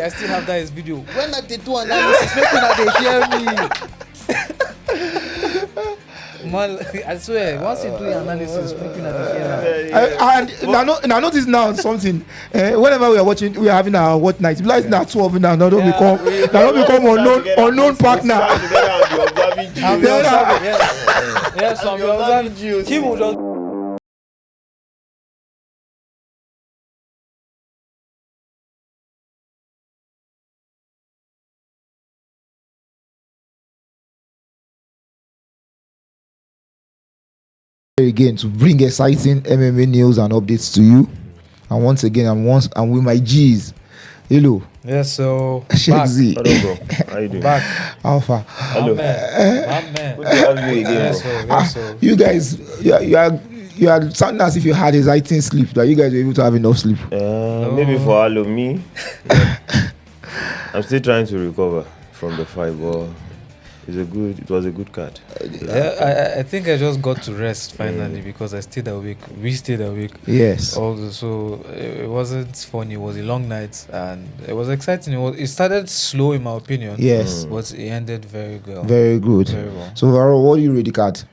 I still have that as video. When I did do analysis, make sure that they hear me. Man, I swear, once you do the analysis, make sure that they hear me. And I notice now something. Whenever we are watching, we are having our what night. Like now 12 now, now don't become unknown partner. Yes, I'm observing you. He will just. Again to bring exciting MMA news and updates to you, and once again I'm with my G's. Hello. Yes, so Shegz. Hello, bro. How you doing? Back. Alpha. Hello. Man. Good to have you again, bro. Yes, so. You guys, you are sounding as if you had exciting sleep. Like you guys were able to have enough sleep. Maybe for all of me, I'm still trying to recover from the fight, but it was a good card. I think I just got to rest finally because I stayed awake. We stayed awake. Yes. Also, so it wasn't funny. It was a long night and it was exciting. It started slow in my opinion. Yes. But it ended very well. Very good. Very well. So overall, what do you rate the card?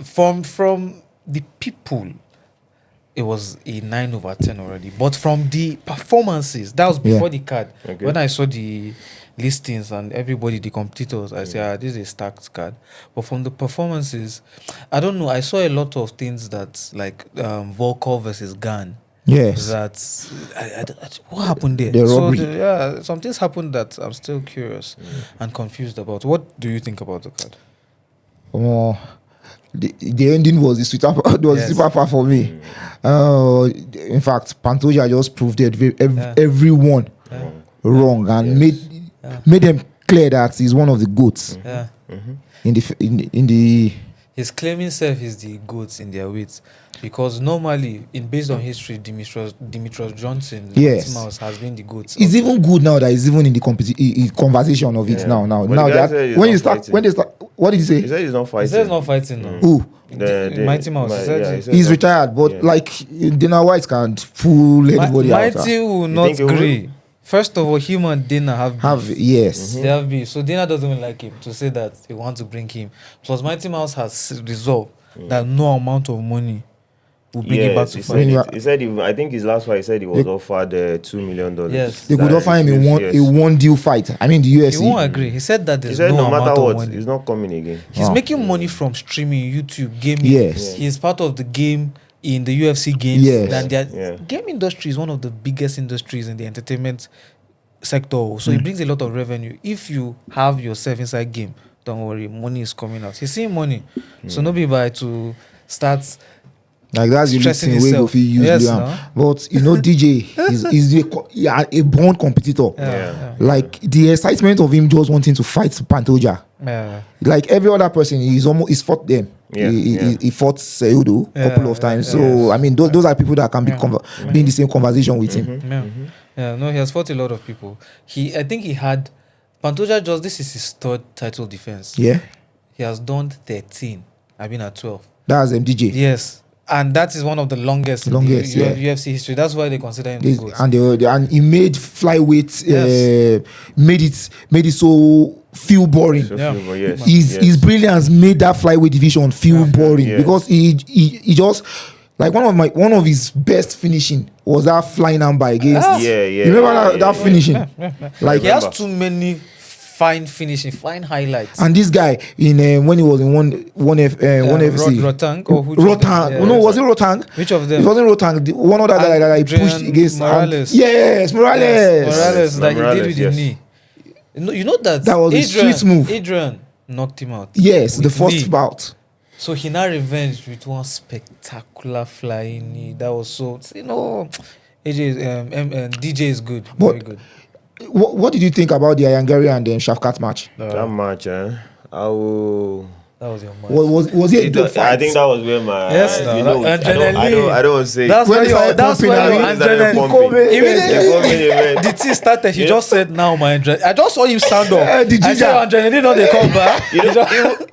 From the people, it was a 9/10 already. But from the performances, that was before the card. Okay. When I saw the listings and everybody, the competitors, I said, this is a stacked card. But from the performances, I don't know. I saw a lot of things that like Volkov versus Gane. Yes. What happened there? The robbery. So some things happened that I'm still curious and confused about. What do you think about the card? The ending was the sweeter part. The super part for me. In fact, Pantoja just proved everyone wrong and made them clear that he's one of the goats. Yeah. In the He's claiming self is the goats in their weight because normally, based on history, Demetrius Johnson, Yes. Mouse has been the goats. It's even good now that he's even in the conversation of it now. Now that when they start, what did he say? He said he's not fighting. He said he's not fighting now. Who? Mighty Mouse. He said He's retired, but like Dana White can't fool anybody out. Mighty will not agree. First of all, him and Dana have yes. They have beef. So Dana doesn't even like him to say that they want to bring him. Plus, Mighty Mouse has resolved that no amount of money will bring him back to fight. He said, I think his last fight, he said he was offered $2 million. Yes. They could offer him a one deal fight. I mean, the UFC. He won't agree. He said that there's no amount matter of what, money. he's not coming again. He's making money from streaming, YouTube, gaming. Yes. He's part of the game in the UFC games. Yes. And game industry is one of the biggest industries in the entertainment sector. So it brings a lot of revenue. If you have yourself inside game, don't worry, money is coming out. He's seeing money. So nobody by to start like that's the stressing thing way if you use But you know, DJ is a born competitor. Like the excitement of him just wanting to fight Pantoja. Like every other person, he's fought them. He fought Seudo a couple of times. So I mean, those are people that can be in the same conversation with him. No, he has fought a lot of people. I think he had Pantoja. This is his third title defense. Yeah, he has done 13. I've been at 12. That's MDJ. Yes, and that is one of the longest in the UFC history. That's why they consider him the GOAT. And he made flyweight, made it so feel boring. His brilliance made that flyweight division feel boring because he just. Like one of his best finishing was that flying arm by against. You remember that finishing? Like he has too many fine finishing, fine highlights. And this guy when he was in one FC. Rotang or who? Rotang. No, was it Rotang? Which of them? It wasn't Rotang. One other guy that he pushed against Morales. Yes, Morales. That he did with the knee. You know that was a sweet move. Adrian knocked him out. Yes, the first bout. So he now revenged with one spectacular flying knee. That was so, DJ is good, very good. What did you think about the iangarry and shavkat match? That match, That was your mind. Was it a good fight? I think that was where my I don't want to say that's where your adrenaline. the thing started. He just said, "Now my adrenaline." I just saw him stand up. I said, "Adrenaline, not they come back."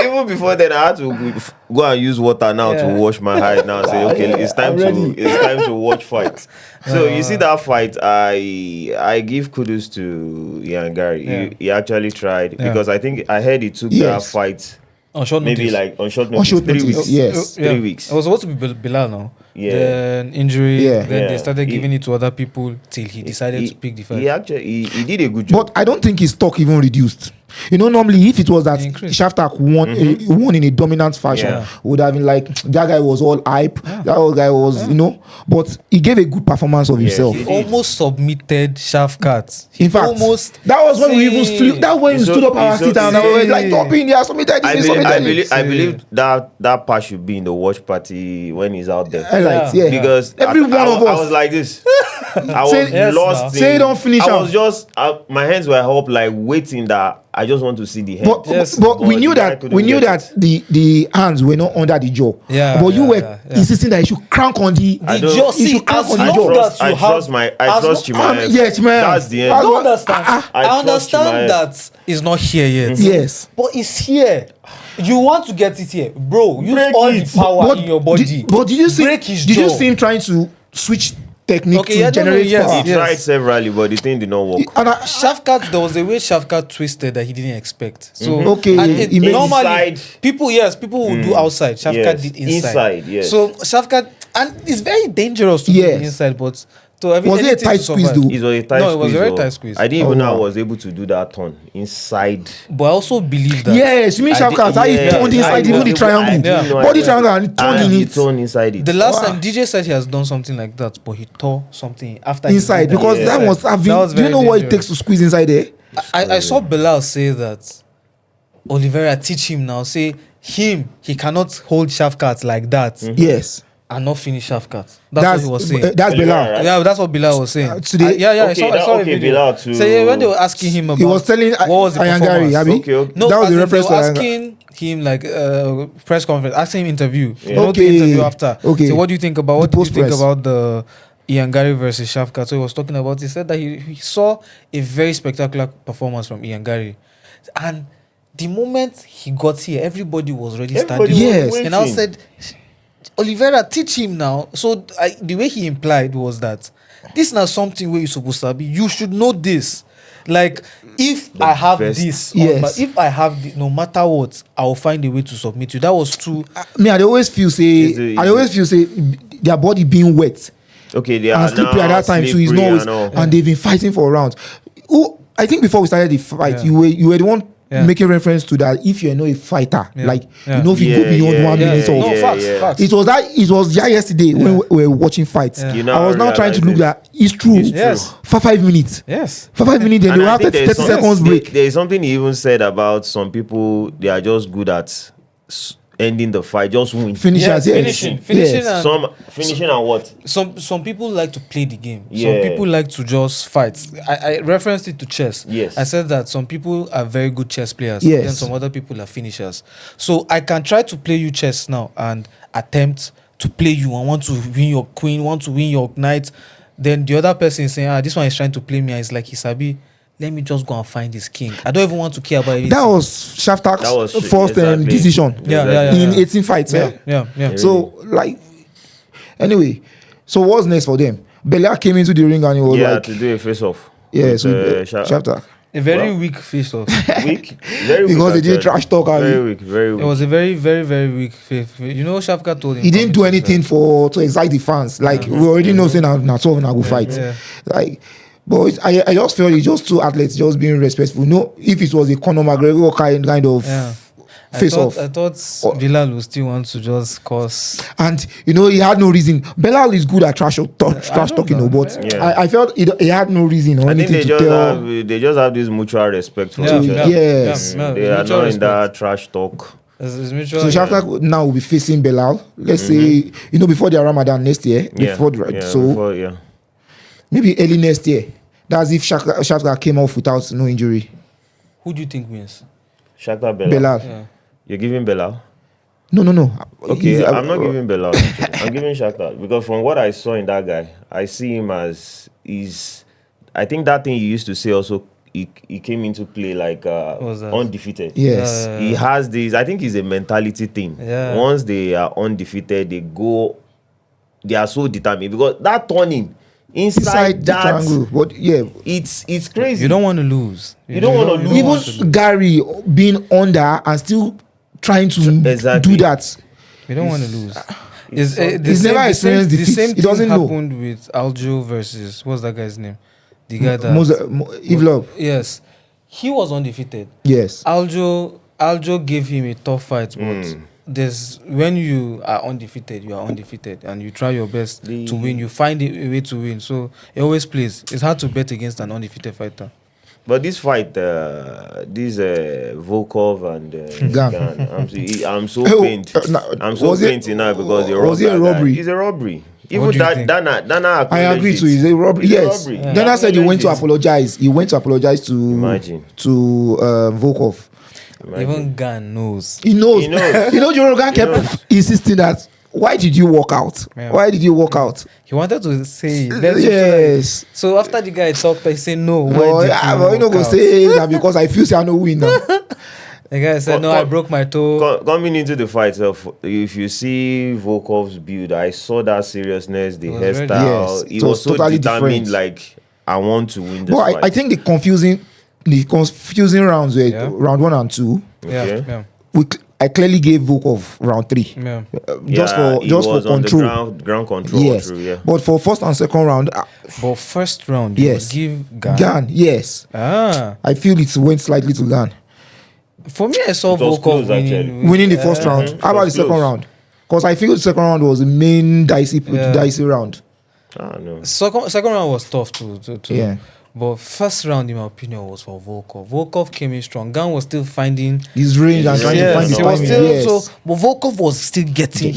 Even before then, I had to go and use water now to wash my eye. Now say, okay, it's time to watch fights. So you see that fight, I give kudos to Iangarry. Yeah. He actually tried because I think I heard he took that fight. On short notice. Maybe like on short notice. 3 weeks. Yes. 3 weeks. It was supposed to be Bilal now. Yeah. Then injury. Yeah. Then they started giving it to other people till he decided to pick the fight. He actually he did a good job. But I don't think his stock even reduced. You know, normally if it was that Shavkat won in a dominant fashion, would have been like that guy was all hype. Yeah. That old guy was, you know, but he gave a good performance of himself. He almost submitted Shavkat. In fact, that was when we even flew. That when we stood up our seat and I was like, "Top in there, submitted." I believe that part should be in the watch party when he's out there. Because every one of us. I was like this. I was lost. Say don't finish. I was just my hands were up like waiting that I just want to see the hand. But we knew that the hands were not under the jaw. Yeah. But you were insisting that you should crank on the jaw. See, as long as you have, I trust Chimaev. Yes, man. That's the end. I understand that it's not here yet. Yes. But it's here. You want to get it here, bro. Use all the power in your body. But did you see him trying to switch technique to generate power? He tried severally, but the thing did not work. Shavkat, there was a way Shavkat twisted that he didn't expect. So normally people will do outside. Shavkat did inside. Yes. So Shavkat, and it's very dangerous to do inside, but was it a tight squeeze though? It was a tight squeeze. It was a very tight squeeze. I didn't even know I was able to do that turn inside. But I also believe that. Yes, you mean Shavkat, how he turned inside even the triangle. Body triangle and he turned inside it. The last time DJ said he has done something like that, but he tore something after inside because that must have been. Do you know what it takes to squeeze inside there? I saw Bilal say that Oliveira teach him now. Say he cannot hold Shavkat like that. Yes. And not finish Shavkat. That's what he was saying. That's Bilal. Right? Yeah, that's what Bilal was saying. Today, I saw a video. Bilal too. So when they were asking him about, he was telling what was the performance? Iangarry, No, that was the reference they were asking him like press conference, asking him interview. Yeah. You know the interview after. Okay. So what do you think about the Iangarry versus Shavkat? So he was talking about. He said that he saw a very spectacular performance from Iangarry, and the moment he got here, everybody was already standing. Yes. And I said, Oliveira, teach him now. So the way he implied was that this is not something where you're supposed to be. You should know this. Like, if I have this, if I have this, no matter what, I will find a way to submit you. That was true. I always feel their body being wet. Okay, they are and slippery at that time, so he's not and they've been fighting for rounds. I think before we started the fight, you were the one making reference to that. If you're not a fighter, if you go beyond 1 minute facts. It was yesterday when we were watching fights. I was now trying to look that it's true. For 5 minutes. For 5 minutes, then they will have 30 seconds break. There is something he even said about some people. They are just good at ending the fight, just win. Finishing and what? Some people like to play the game. Some people like to just fight. I referenced it to chess. Yes. I said that some people are very good chess players. Yes. Then some other people are finishers. So I can try to play you chess now and attempt to play you. I want to win your queen, want to win your knight. Then the other person is saying, this one is trying to play me. It's like, Hisabi, let me just go and find this king. I don't even want to care about anything. That was Shavkat's first decision. In 18 fights. So, anyway, so what's next for them? Belair came into the ring and he was to do a face-off. Yeah, so Shavkat. A very weak face-off. Very weak. Because they did trash talk. Very weak. It was a very, very, very weak face. You know, Shavkat told him he didn't do anything to excite the fans. Like, we already know saying na 12 na go fight. Like, but I just felt it's just two athletes just being respectful. No, if it was a Conor McGregor kind of face-off. I thought Bilal would still want to just cause. And, he had no reason. Bilal is good at trash talking, but I felt he had no reason or anything to tell. They just have this mutual respect for each other. Yes. They are not in that trash talk. So Shavkat now will be facing Bilal. Let's say, before the Ramadan next year. Maybe early next year. That's if Shavkat came off without no injury. Who do you think wins? Shavkat, Bilal. You're giving Bilal? No. Okay, I'm not giving Belal. I'm giving Shavkat because from what I saw in that guy, I see him as I think that thing you used to say also. He came into play like undefeated. Yes. He has this. I think it's a mentality thing. Yeah. Once they are undefeated, they are so determined because that turning inside that triangle. But yeah, it's crazy. You don't want to lose. You don't want to lose. Even Gary being under and still trying to do that. You don't want to lose. He's never experienced defeat. The same He doesn't thing know. happened with Aljo versus what's that guy's name? The guy that Ivlov. Yes, he was undefeated. Yes. Aljo gave him a tough fight, but there's when you are undefeated, and you try your best to win. You find a way to win. So it always plays. It's hard to bet against an undefeated fighter. But this fight, Volkov and Gan, I'm so pained. I'm so pained now because was it a robbery? It's a robbery. Even Dana I agree to it. It's a robbery. Yes. Dana said he went to apologize. He went to apologize to Volkov. Even Gan knows. He knows. You know, Jorogan kept insisting that. Why did you walk out? Yeah. Why did you walk out? He wanted to say yes. So after the guy talked, he said no. Well, you know, go say that because I feel I no win now. The guy said, I broke my toe. Coming into the fight, if you see Volkov's build, I saw that seriousness, the hairstyle. Yes, he was so totally determined, different. like, I want to win this but fight. I think the confusing rounds were round 1 and 2. Okay. Yeah. I clearly gave Volkov round 3. Yeah. Just for control. Ground control. Yes. True, yeah. But for first and second round. But first round, yes. you would give Gan. Yes. I feel it went slightly to Gan. For me, I saw Volkov winning the first round. How about the second round? Because I feel the second round was the main dicey round. No. Second round was tough to yeah. But first round, in my opinion, was for Volkov. Volkov came in strong. Gan was still finding his range and trying to find his timing. But Volkov was still getting. I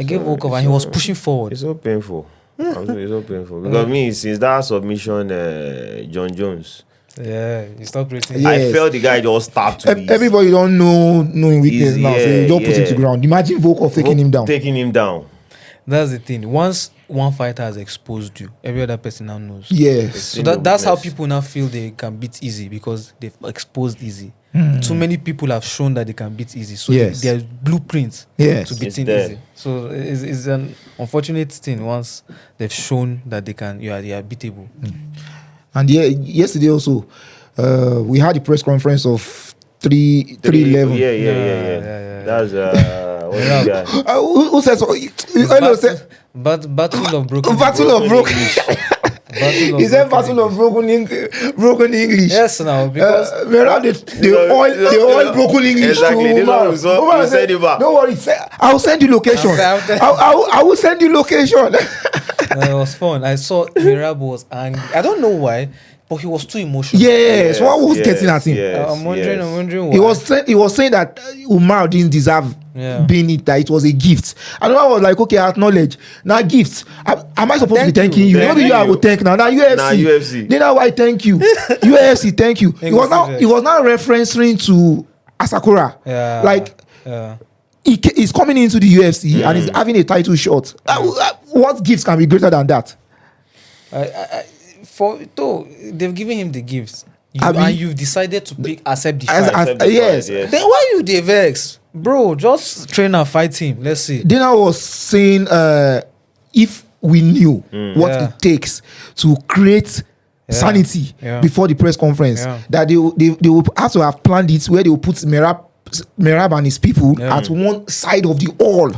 gave Volkov and he was pushing forward. It's so painful. It's so painful. Because me, since that submission, John Jones. Yeah, you stopped rating. Yes. I felt the guy just stopped to everybody don't knowing weakness now, so you don't put him to ground. Imagine Volkov taking him down. That's the thing. Once one fighter has exposed you, every other person now knows. Yes. So that's how people now feel they can beat easy because they've exposed easy. Too many people have shown that they can beat easy. So there's blueprints to beating easy. So it's an unfortunate thing once they've shown that they are beatable. And yesterday also, we had the press conference of 311. Yeah. That's what's the guy? Who says so? Battle of broken. He said battle of broken English. Yes, now because the oil broken English. Exactly. Don't worry. I'll send you location. I will send you location. It was fun. I saw Mirab was angry. I don't know why, but he was too emotional. Yes, what was getting at him? I'm wondering why. He was saying that Umar didn't deserve being it, that it was a gift. And I was like, okay, I acknowledge. Now gifts. Am I supposed to be thanking you? Maybe you I will thank now. Now UFC. Then now I thank you. UFC, thank you. He was now referencing to Asakura. He's coming into the UFC and he's having a title shot. What gifts can be greater than that? They've given him the gifts. And you've decided to accept the fight. Yes. Then why you the vex? Bro, just train and fight him. Let's see. Then I was saying if we knew what it takes to create sanity before the press conference, that they will have to have planned it where they will put Merab and his people at one side of the hall.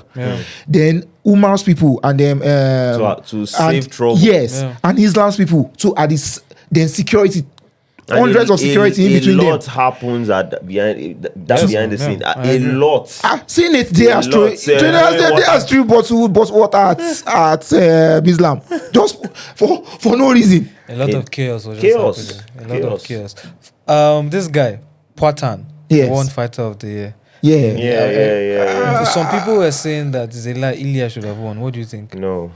Then Umar's people and them to save trouble. Yes, and Islam's people at this. Then security. Hundreds of security in between them. A lot happens behind the scene. A lot. Seen it there. They are street bottle water at Islam just for no reason. A lot of chaos. Of chaos. This guy Poitin, one fighter of the year. Yeah. Some people were saying that Ilya should have won. What do you think? No.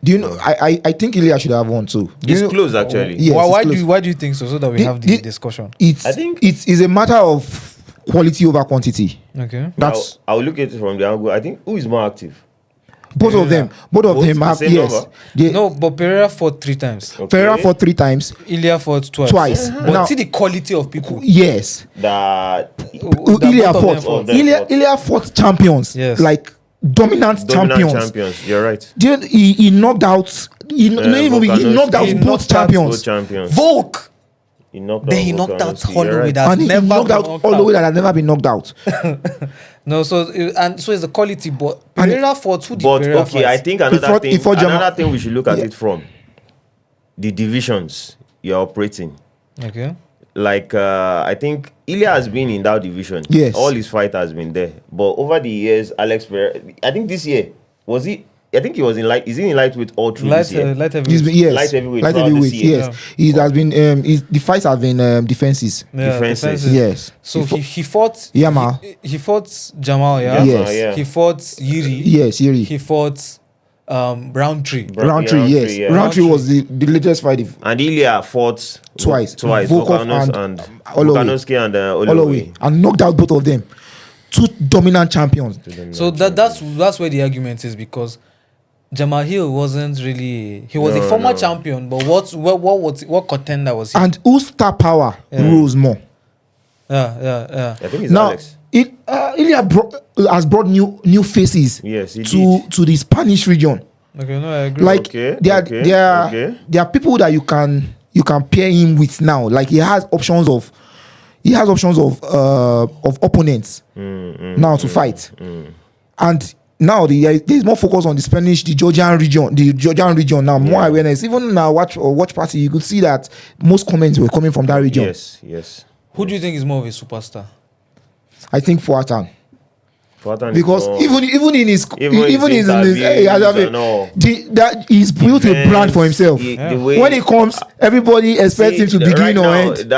Do you know? I think Ilya should have won too. It's close actually. Yes, why do you think so? So that we have the discussion. I think it's a matter of quality over quantity. Okay. That's I'll look at it from the angle. I think who is more active? both of them. Both of them the have same yes. number? No, but Pereira fought 3 times. Okay. Pereira fought 3 times. Ilya fought twice. But Now- see the quality of people. Yes. That Ilya both of them fought. fought. Ilya fought champions. Yes. Like dominant champions. champions. You're right. Then he knocked out. He knocked out He both knocked out champions. Both champions. Volk. He knocked Then out he knocked out Volkanovski, Holloway. you're right. That's And he never knocked been out knocked all the way out. that had never been knocked out. No, so it's the quality. But And- Pereira fought. Who did But Pereira okay, fight? I think He fought Jamal- another thing we should look at Yeah. it from the divisions you're operating. Okay. Like I think Ilya has been in that division. Yes. All his fight has been there. But over the years, Alex Pereira, I think this year was he? I think he was in light. Is he in lightweight all through this year? Light heavyweight. He's been, yes. Light heavyweight Light throughout heavyweight, this year. yes. He has been the fights have been defenses. Yeah, defenses. Yes. So he fought. Yamal. He fought Jamal. Yeah. Yes. Yeah. He fought Yuri. Yes, Yuri. He fought Roundtree. Roundtree, yes. yeah. Roundtree was the latest fight. And Ilya fought Twice. Volkov Volkov and Holloway. Volkanovski and Holloway. Holloway. And knocked out both of them. 2 dominant champions. So that's where the argument is, because Jamal Hill wasn't really. He was a former champion, but what contender was he? And whose star power rose more? Yeah. I think it's Now, Alex. Ilya has brought new faces Yes, he to the Spanish region. Okay, no, I agree. Like Okay, there are people that you can pair him with now. Like he has options of opponents now to fight. And now there's more focus on the Georgian region now, more awareness. Even in our watch party, you could see that most comments were coming from that region. Yes. Who do you think is more of a superstar? I think Fuatan. Fuatan Because is more- even in his interviews and all. that he's built a brand for himself. The way- When he comes, everybody expects him to begin or end.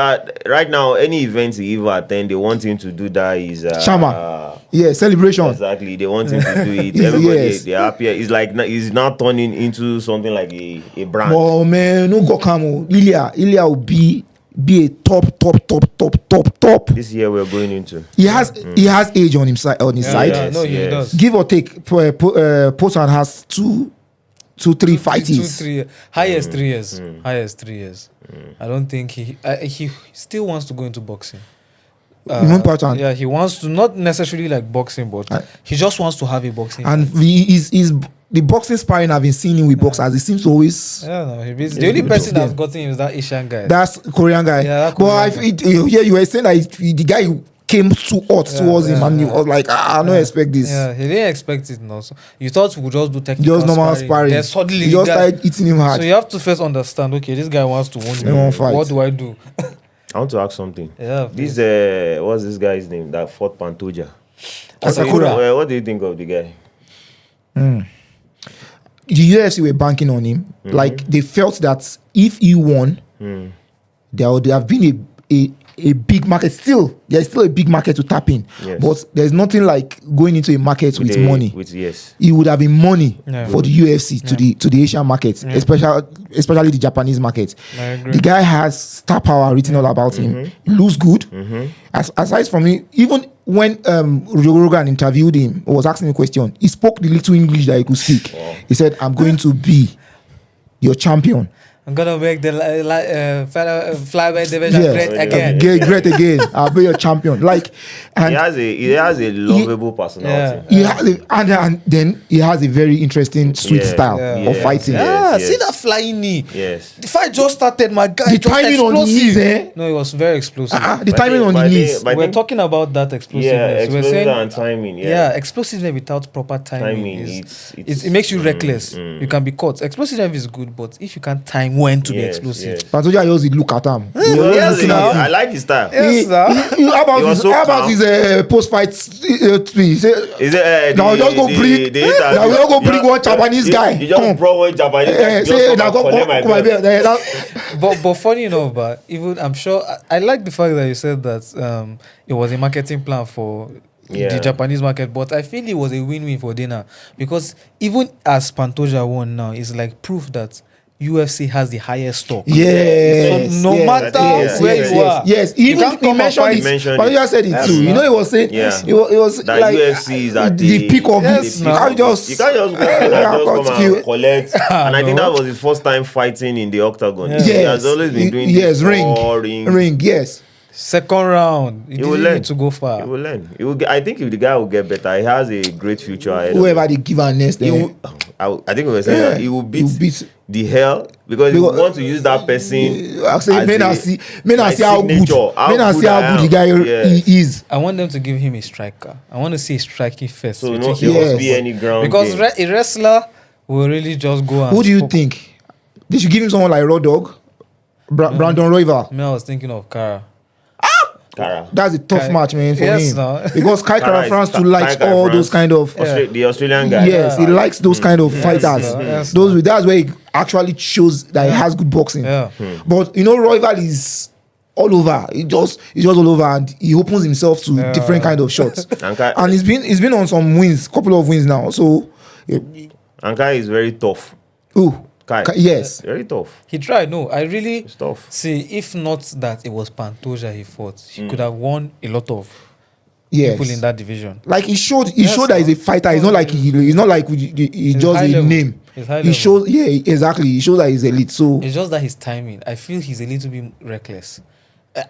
Right now, any event he ever attend, they want him to do that. Is Shama. Yeah, celebration. Exactly, they want him to do it. Everybody, Yes. they're happy. It's like he's now turning into something like a brand. Oh man, no Gokamo. Ilya will be a top. This year we're going into. He has age on his side. Yeah, no, he yes. does. Give or take, Potan has 2-3 fights. 2-3 highest 3 years. Highest 3 years. I don't think he still wants to go into boxing. Potan. Yeah, he wants to, not necessarily like boxing, but he just wants to have a boxing. And he's the boxing sparring I've been seeing him with boxers. He seems to always. Yeah, no, the only person that's gotten him is that Asian guy. That's Korean guy. Yeah, that But Korean you were saying that the guy came too hot towards him, and he was like, I don't expect this. Yeah, he didn't expect it. No, so you thought we would just do technical Just normal sparring. Then suddenly He just the guy- started eating him hard. So you have to first understand. Okay, this guy wants to win. He won't fight. What do I do? I want to ask something. Yeah, This what's this guy's name that fought Pantoja? Asakura. What do you think of the guy? The UFC were banking on him. Like they felt that if he won, there would have been a big market. There's still a big market to tap in. Yes. But there's nothing like going into a market with money. Yes. It would have been money Yeah. for the UFC to the Asian market, especially the Japanese market. I agree. The guy has star power written all about him. He looks good. Aside from it, even when Rogan interviewed him, was asking a question, he spoke the little English that he could speak. He said, "I'm going to be your champion." I'm gonna make the flyweight division Yes. great again. Great again. I'll be your champion. Like, and He has a lovable personality. he has and then he has a very interesting sweet style of fighting. Yeah, Yes. see that flying knee. Yes. The fight just started, my guy. The just timing on the knees, No, it was very explosive. The timing on the knees. But I We're think- talking about that explosiveness. Yeah, We're explosive saying, and timing. yeah, explosiveness without proper timing, it makes you reckless. You can be caught. Explosiveness is good, but if you can't time when to be Yes, explosive, yes. Pantoja always look at him. I like his style. Yes, sir. How He was so about calm. his post-fight tweet? He say, Is it? now we just go bring. Now we just go bring one Japanese guy. You just Come. brought one Japanese guy. Say now go collect my my belt. belt. but funny enough, but even I'm sure I like the fact that you said that it was a marketing plan for the Japanese market, but I feel it was a win-win for Dana, because even as Pantoja won now, it's like proof that UFC has the highest stock. Yes. So no matter where you are. Yes. You Even can't he come mentioned and it. fight. But you said it too. You know, he was saying it was that like UFC is at the peak of it. You can't just go come and collect. And I think that was his first time fighting in the octagon. Yes. He has always been doing ring. Yes. Second round, he will learn to go far. He will learn. I think if the guy will get better, he has a great future ahead. Whoever they give an next, I think we were saying that he will beat the hell because he will want to use that person. I say, men are see how good the guy is. I want them to give him a striker. I want to see a striking first. So there must be any ground because a wrestler will really just go. Who do you think they should give him? Someone like Raw Dog, Brandon Royval. I was thinking of Kara. That's a tough match, man, for him. No. Because Kai Kara France likes all those kind of the Australian guy. Yes, he likes those kind of fighters. That's where he actually shows that he has good boxing. But you know, Royval is all over. He's just all over, and he opens himself to different kind of shots. And he's been on some wins, couple of wins now. So Kai is very tough. Ooh. Yes. Very tough. He tried. No, I really it's tough. See, if not that it was Pantoja he fought, he could have won a lot of people in that division. Like he showed that he's a fighter. It's not like he's just a name. He shows exactly. He shows that he's elite. So it's just that his timing. I feel he's a little bit reckless.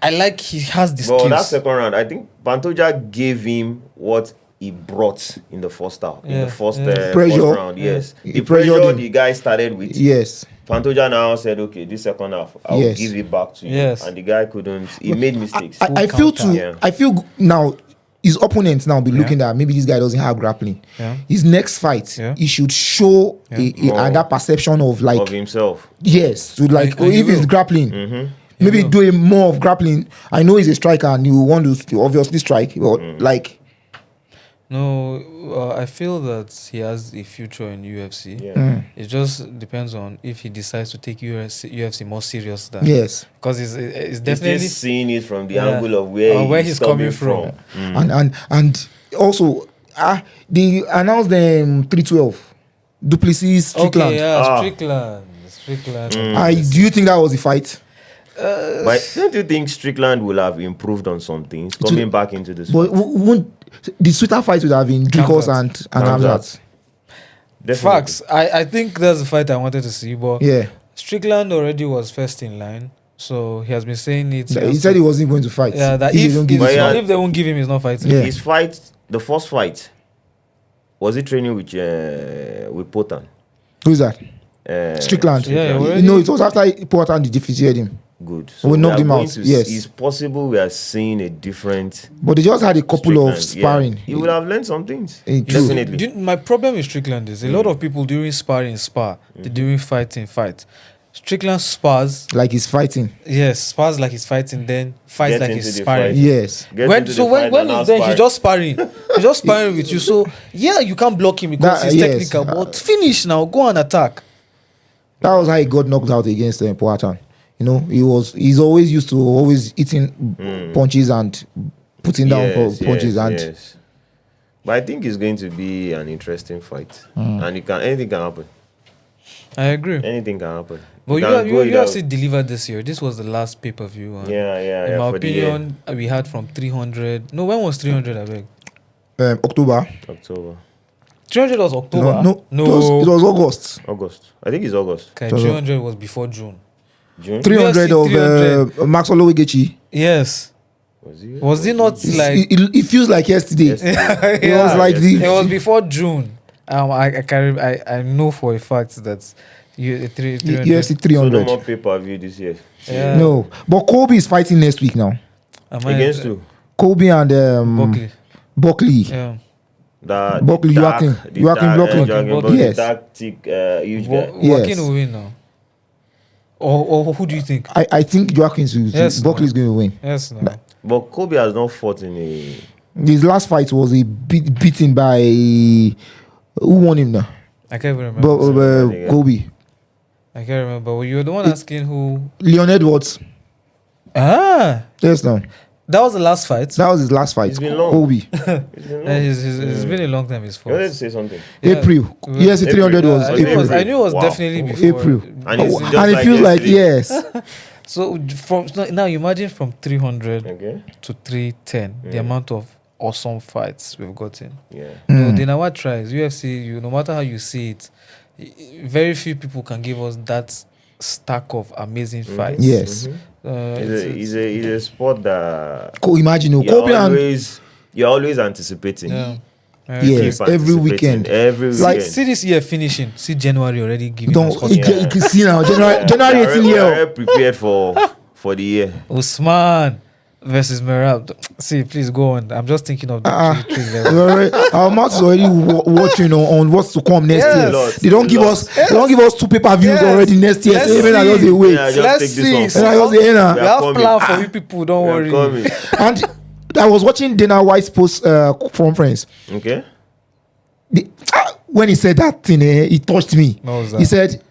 I like he has the skills. But that second round, I think Pantoja gave him what he brought in the first half, in the first round. Yes, the pressure the guy started with. Yes, Pantoja now said, "Okay, this second half, I'll give it back to you." Yes, and the guy couldn't. He made mistakes. I feel now his opponents now be looking at maybe this guy doesn't have grappling. His next fight, he should show that perception of like himself. Yes, to like if he's grappling. Maybe doing more of grappling. I know he's a striker and you want to obviously strike, but like. No, I feel that he has a future in UFC. It just depends on if he decides to take UFC more serious than because it's definitely he's seeing it from the angle of where he's coming from. And also they announced them 312 Duplessis Strickland. Strickland. Do you think that was the fight? But don't you think Strickland will have improved on some things coming back into this? But the sweeter fight would have been Dricos and Hamzat. Facts. I think that's the fight I wanted to see, but Strickland already was first in line, so he has been saying it. He said he wasn't going to fight. Yeah, that if they won't give him, he's not fighting. His fight, the first fight, was he training with Potan? Who's that? Strickland. No, it was after Potan defeated him. Good. So we knocked him out. Yes. It's possible we are seeing a different. But they just had a couple of sparring. He would have learned some things. Definitely. My problem with Strickland is a lot of people during sparring spar, during fighting fight. Strickland spars like he's fighting. Yes, spars like he's fighting, then fights like he's sparring. Yes. When he's there, he's just sparring. He's just sparring with you. So you can't block him because he's technical. But finish now, go and attack. That was how he got knocked out against Poatan. You know, he's always used to eating punches and putting down punches Yes. But I think it's going to be an interesting fight, and anything can happen. I agree. Anything can happen. But UFC delivered this year. This was the last pay-per-view. In my opinion, we had from 300. No, when was 300? I beg. October. 300 was October. No. It was August. I think it's August. Okay, 300 was before June. 300 of Max Olowegechi. Yes. Was it not like? It feels like yesterday. It was like it was before June. I know for a fact that UFC 300. So no more pay-per-view this year. No, but Kobe is fighting next week now. Against who? Kobe and Buckley. Yeah. Buckley, Joaquin Buckley. Yes. Huge guy. Joaquin will win now. Or who do you think? I think Joaquin's will win. Buckley is going to win. Yes, no. But Kobe has not fought in a. His last fight was beaten by who won him now? I can't even remember. Kobe. I can't remember. You were the one asking who. Leon Edwards. Yes, no. That was the last fight. That was his last fight. It's been long. Obi. It's been a long time. He's fought. You wanted to say something? Yeah. April. UFC 300 was I April. knew it was Wow. definitely before. April. And it's just And it like feels like yesterday. yes. So from now, imagine from 300 Okay. to 310, the amount of awesome fights we've gotten. Yeah. Dana White tries UFC. No matter how you see it, very few people can give us that stack of amazing fights. Yes. It's a sport that Imagine you're always anticipating. Yeah. Yes, Keep every anticipating. weekend. Every weekend. Like, See this year finishing. See January already giving don't us hot you can see now January 18 we year. are prepared for the year. Usman versus Merab. See, please go on. I'm just thinking of the three Our mouth is already watching on what's to come next year. Lord. They don't give us 2 pay-per-views already next year. Let's So even I just say wait. Yeah, just Let's take see. this one. And I just say, nah. We have coming. plan for you people. Don't We are worry. coming. And I was watching Dana White's post conference. Okay. When he said that thing, it touched me. What was that? He said,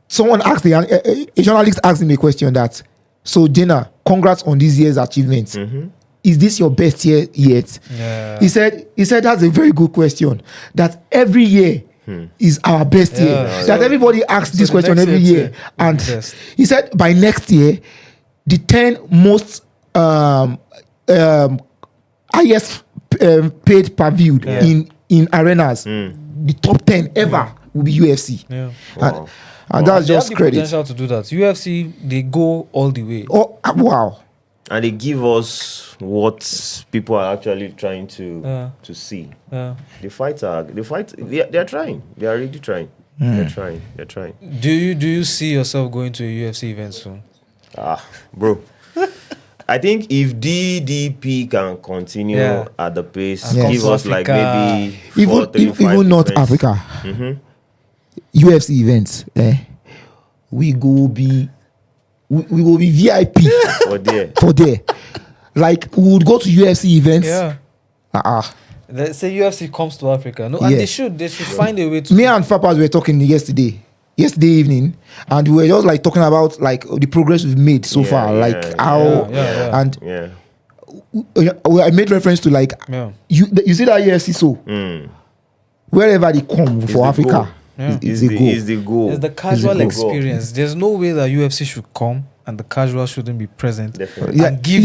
someone asked a journalist asked him a question that, so Dana, congrats on this year's achievements. Is this your best year yet? Yeah. He said that's a very good question. That every year is our best year. Yeah. That everybody asks this the question next every year year. too. And The best. he said by next year, the 10 most highest paid per view in arenas, the top 10 ever will be UFC. Yeah. Wow. And that's They have just the credit. potential to do that. UFC, they go all the way. Oh, wow. And they give us what people are actually trying to see. Yeah. They are trying. They are really trying. They're trying. Do you see yourself going to a UFC event soon? Bro. I think if DDP can continue at the pace, Yes. give us like Africa. maybe 4, 3, 5 even North events. Africa, UFC events, we go be VIP For there. Like we would go to UFC events. Yeah. Let's say UFC comes to Africa. No, and Yeah. they should find a way to. Me and Fapas were talking yesterday evening, and we were just like talking about like the progress we've made so far, like how and Yeah. I made reference to like you see that UFC so wherever they come for the Africa. goal. Is the goal. Is the goal. There's the casual goal. experience. There's no way that UFC should come and the casual shouldn't be present. Definitely. Yeah, And give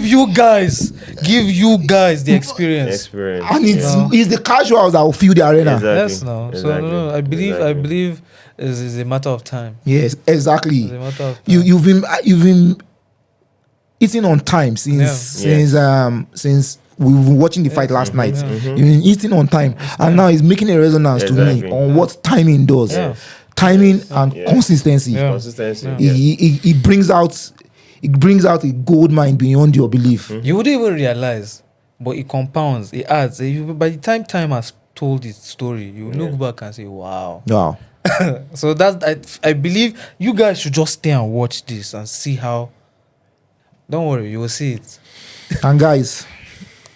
you guys the experience. And it's the casuals that will fill the arena. Exactly. Yes, no. So Exactly. no, I believe is a matter of time. Yes, exactly. It's a matter of time. You've been eating on time since we were watching the fight last night. You've been eating on time, and now it's making a resonance to me on what timing does. Yeah. Timing and consistency. Yeah. Consistency. It brings out a gold mine beyond your belief. You wouldn't even realize, but it compounds, it adds. By the time has told its story, you look back and say, wow. Wow. So that I believe you guys should just stay and watch this and see how. Don't worry, you will see it. And guys,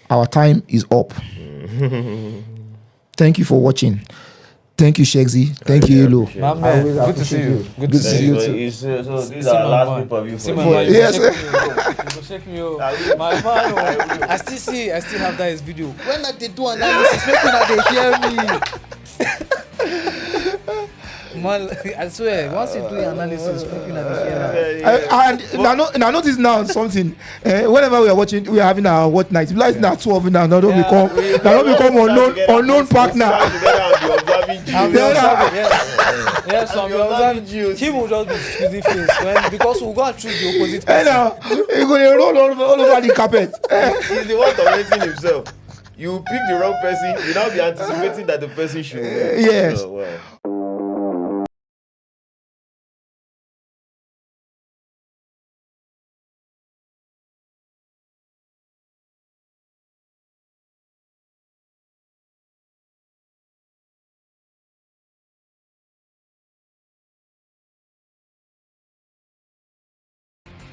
our time is up. Thank you for watching. Thank you, Shegzy. Thank you, Halo. My man, good to see you. Good to see you. So these are last pay-per-view for you. Yes. Check me out. My man, I still have that video. When they do analysis, making that they hear me. Man, I swear, once you do the analysis, making that they hear me. And now notice now something. Whenever we are watching, we are having our what night. Like now 12 now, don't become unknown partner. Yes, so I'm observing. He will just be squeezing face because we'll go and choose the opposite person. Now he's going to roll all over the carpet. He's the one tormenting himself. You pick the wrong person, you now be anticipating that the person should win. Yes. Oh, wow.